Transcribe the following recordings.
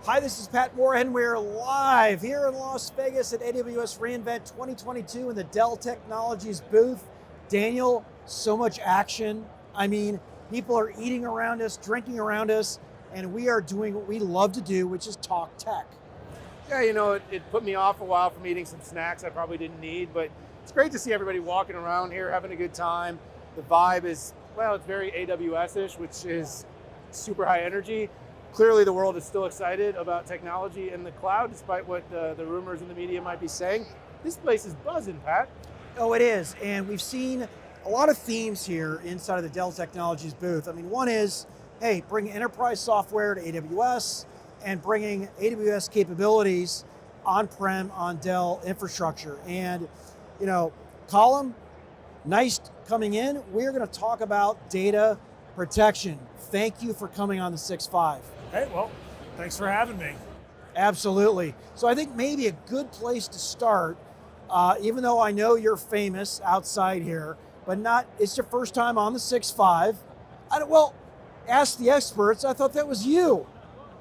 Hi, this is Pat Moorhead, and we're live here in Las Vegas at AWS reInvent 2022 in the Dell Technologies booth. Daniel, so much action. I mean, people are eating around us, drinking around us, and we are doing what we love to do, which is talk tech. Yeah, you know, it put me off a while from eating some snacks I probably didn't need, but it's great to see everybody walking around here, having a good time. The vibe is, well, it's very AWS-ish, which is super high energy. Clearly the world is still excited about technology in the cloud, despite what the rumors in the media might be saying. This place is buzzing, Pat. Oh, it is, and we've seen a lot of themes here inside of the Dell Technologies booth. I mean, one is, hey, bring enterprise software to AWS and bringing AWS capabilities on-prem on Dell infrastructure. And, you know, Colm, nice coming in. We're going to talk about data protection. Thank you for coming on the 6.5. Hey, well, thanks for having me. Absolutely. So I think maybe a good place to start, even though I know you're famous outside here, but it's your first time on the 6.5. Well, ask the experts. I thought that was you,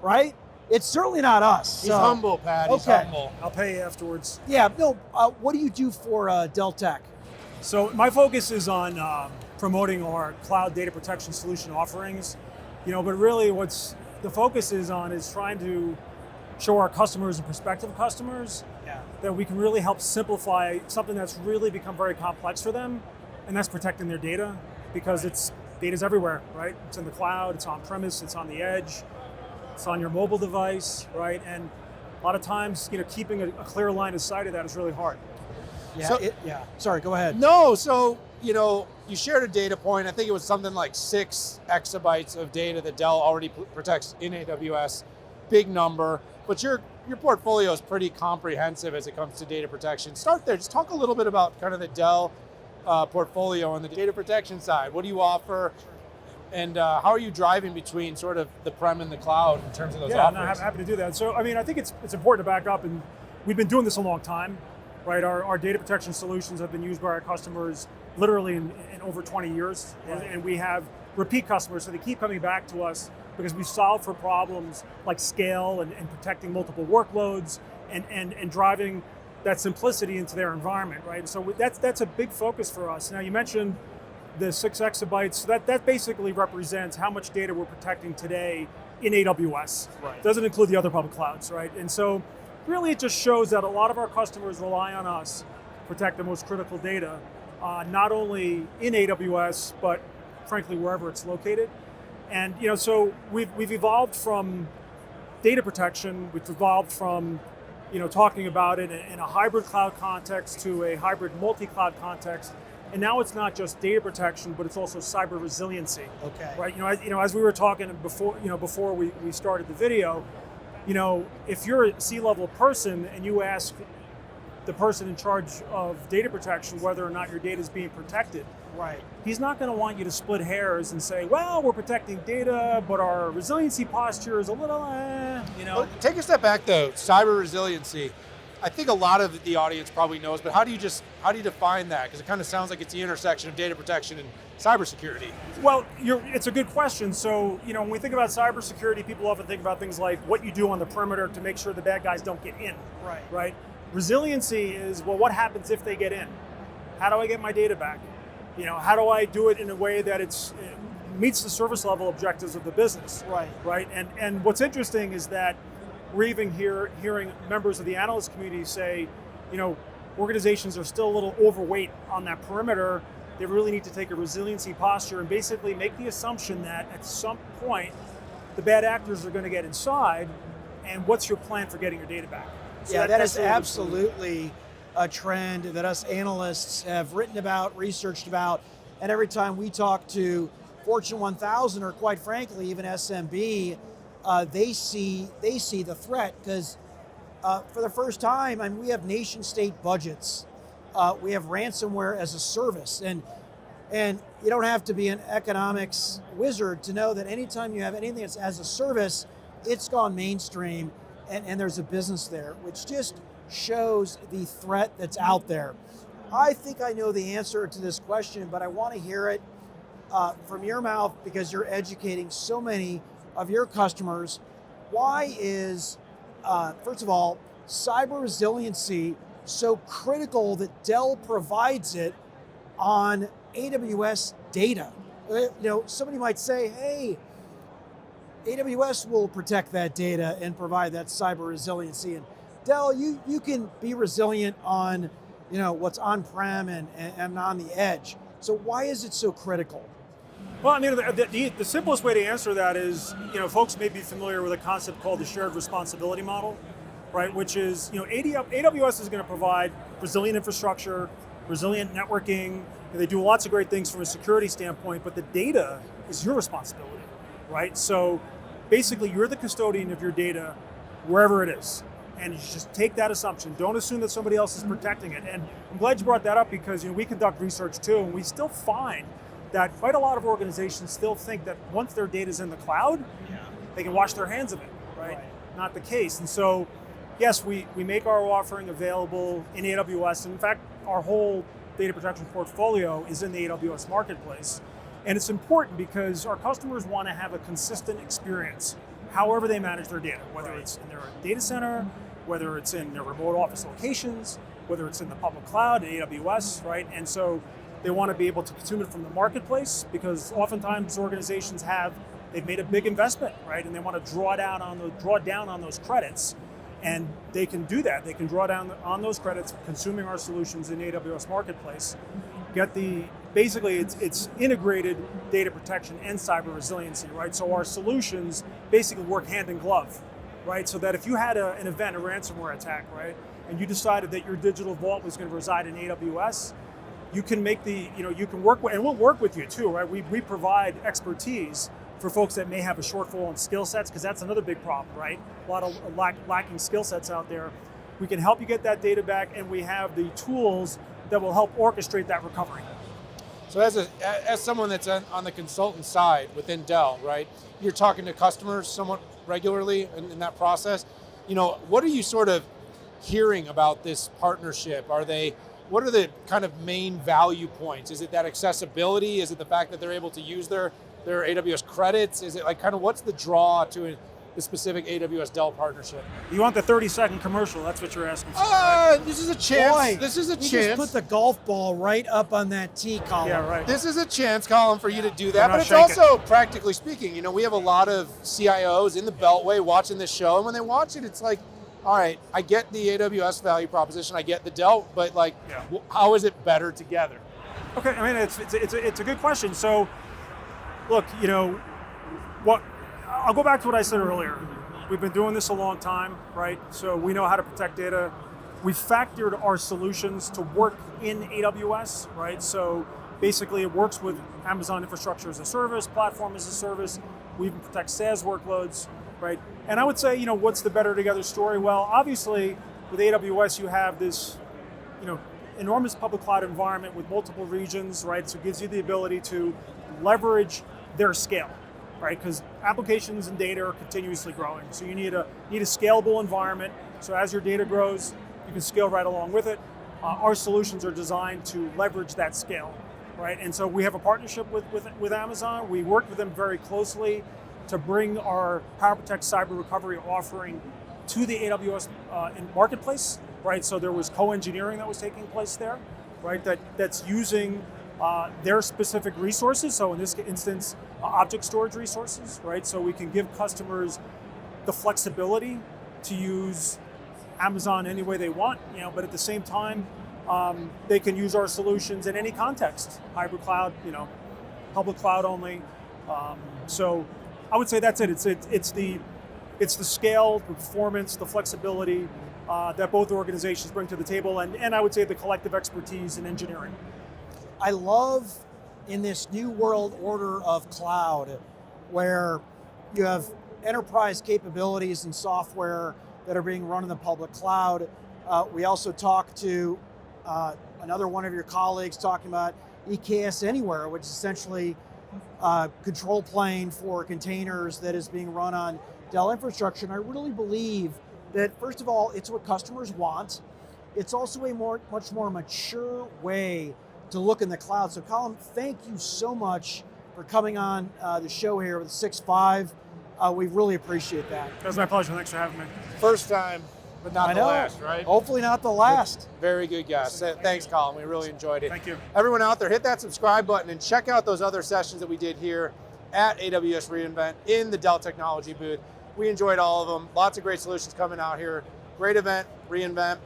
right? It's certainly not us. He's humble, Pat. He's humble. I'll pay you afterwards. Yeah, no, what do you do for Dell Tech? So my focus is on promoting our cloud data protection solution offerings, but really the focus is trying to show our customers and prospective customers that we can really help simplify something that's really become very complex for them, and that's protecting their data, because data's everywhere, right? It's in the cloud, it's on premise, it's on the edge, it's on your mobile device, right? And a lot of times, keeping a clear line of sight of that is really hard. Yeah, sorry, go ahead. No, so, you shared a data point. I think it was something like 6 exabytes of data that Dell already protects in AWS. Big number, but your portfolio is pretty comprehensive as it comes to data protection. Start there, just talk a little bit about kind of the Dell portfolio on the data protection side. What do you offer? And how are you driving between sort of the prem and the cloud in terms of those offerings? Yeah, I'm happy to do that. So, I think it's important to back up, and we've been doing this a long time, right? Our data protection solutions have been used by our customers literally in over 20 years, and we have repeat customers, so they keep coming back to us because we solve for problems like scale and protecting multiple workloads and driving that simplicity into their environment, right? So that's a big focus for us. Now, you mentioned the 6 exabytes, so that basically represents how much data we're protecting today in AWS. Right. It doesn't include the other public clouds, right? And so really it just shows that a lot of our customers rely on us to protect the most critical data, not only in AWS, but frankly, wherever it's located. And so we've evolved from data protection, we've evolved from talking about it in a hybrid cloud context to a hybrid multi-cloud context. And now it's not just data protection, but it's also cyber resiliency. Okay. Right. As we were talking before we started the video, if you're a C-level person and you ask the person in charge of data protection whether or not your data is being protected, right, he's not going to want you to split hairs and say, well, we're protecting data, but our resiliency posture is a little, Well, take a step back though, cyber resiliency. I think a lot of the audience probably knows, but how do you define that? Because it kind of sounds like it's the intersection of data protection and cybersecurity. Well, it's a good question. So, when we think about cybersecurity, people often think about things like what you do on the perimeter to make sure the bad guys don't get in. Right. Right? Resiliency is, well, what happens if they get in? How do I get my data back? How do I do it in a way that it meets the service level objectives of the business? Right. Right? And what's interesting is that we're even hearing members of the analyst community say, organizations are still a little overweight on that perimeter. They really need to take a resiliency posture and basically make the assumption that at some point the bad actors are going to get inside, and what's your plan for getting your data back? So that is absolutely a trend that us analysts have written about, researched about, and every time we talk to Fortune 1000 or quite frankly even SMB, they see the threat because for the first time, we have nation state budgets. We have ransomware as a service, and you don't have to be an economics wizard to know that anytime you have anything that's as a service, it's gone mainstream, and there's a business there, which just shows the threat that's out there. I think I know the answer to this question, but I want to hear it from your mouth because you're educating so many of your customers. why is, first of all, cyber resiliency so critical that Dell provides it on AWS data? Somebody might say, hey, AWS will protect that data and provide that cyber resiliency. And Dell, you can be resilient on what's on-prem and on the edge. So why is it so critical? Well, I mean, the simplest way to answer that is, folks may be familiar with a concept called the shared responsibility model, right? Which is, AWS is going to provide resilient infrastructure, resilient networking. They do lots of great things from a security standpoint, but the data is your responsibility, right? So basically, you're the custodian of your data wherever it is. And you just take that assumption. Don't assume that somebody else is protecting it. And I'm glad you brought that up because we conduct research too, and we still find that quite a lot of organizations still think that once their data is in the cloud, they can wash their hands of it, right? Not the case. And so, yes, we make our offering available in AWS. And in fact, our whole data protection portfolio is in the AWS marketplace. And it's important because our customers want to have a consistent experience however they manage their data, whether it's in their data center, whether it's in their remote office locations, whether it's in the public cloud, AWS, right? And so they want to be able to consume it from the marketplace because oftentimes organizations they've made a big investment, right? And they want to draw down on those credits. And they can do that. They can draw down on those credits, consuming our solutions in AWS Marketplace. Basically it's integrated data protection and cyber resiliency, right? So our solutions basically work hand in glove, right? So that if you had an event, a ransomware attack, right? And you decided that your digital vault was going to reside in AWS, you can you can work with, and we'll work with you too, right? We provide expertise for folks that may have a shortfall in skill sets, because that's another big problem, right? A lot of lacking skill sets out there. We can help you get that data back, and we have the tools that will help orchestrate that recovery. So as someone that's on the consultant side within Dell, right? You're talking to customers somewhat regularly in that process. What are you sort of hearing about this partnership? What are the kind of main value points? Is it that accessibility? Is it the fact that they're able to use their AWS credits? Is it what's the draw to the specific AWS Dell partnership? You want the 30-second commercial? That's what you're asking for. Right? This is a chance. Boy, this is a you chance. just put the golf ball right up on that tee, Colm. Yeah, right. This is a chance, Colm, for you to do that. Why But it's not shake also, practically speaking, we have a lot of CIOs in the Beltway watching this show, and when they watch it, it's like, all right, I get the AWS value proposition, I get the Dell, but how is it better together? Okay, I mean, it's a good question. So, look, I'll go back to what I said earlier. We've been doing this a long time, right? So we know how to protect data. We factored our solutions to work in AWS, right? So basically it works with Amazon Infrastructure as a Service, Platform as a Service. We even protect SaaS workloads, right? And I would say, what's the better together story? Well, obviously with AWS you have this, enormous public cloud environment with multiple regions, right? So it gives you the ability to leverage their scale, right? Because applications and data are continuously growing. So you need a scalable environment. So as your data grows, you can scale right along with it. Our solutions are designed to leverage that scale, right? And so we have a partnership with Amazon. We work with them very closely to bring our PowerProtect cyber recovery offering to the AWS marketplace, right? So there was co-engineering that was taking place there, right? That's using their specific resources. So in this instance, object storage resources, right? So we can give customers the flexibility to use Amazon any way they want, but at the same time, they can use our solutions in any context, hybrid cloud, public cloud only. So I would say that's it. It's the scale, the performance, the flexibility that both organizations bring to the table, and I would say the collective expertise in engineering. I love in this new world order of cloud where you have enterprise capabilities and software that are being run in the public cloud. We also talked to another one of your colleagues talking about EKS Anywhere, which is essentially a control plane for containers that is being run on Dell infrastructure. And I really believe that, first of all, it's what customers want. It's also a much more mature way to look in the cloud. So Colm, thank you so much for coming on the show here with 6.5. We really appreciate that. It was my pleasure. Thanks for having me. First time, but not I the know. last, right? Hopefully not the last. Very good guest. Thanks, Colm. We really enjoyed it. Thank you. Everyone out there, hit that subscribe button and check out those other sessions that we did here at AWS reInvent in the Dell Technology booth. We enjoyed all of them. Lots of great solutions coming out here. Great event, reInvent.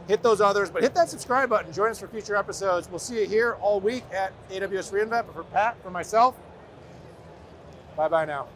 Hit those others, but hit that subscribe button. Join us for future episodes. We'll see you here all week at AWS reInvent. But for Pat, for myself, bye-bye now.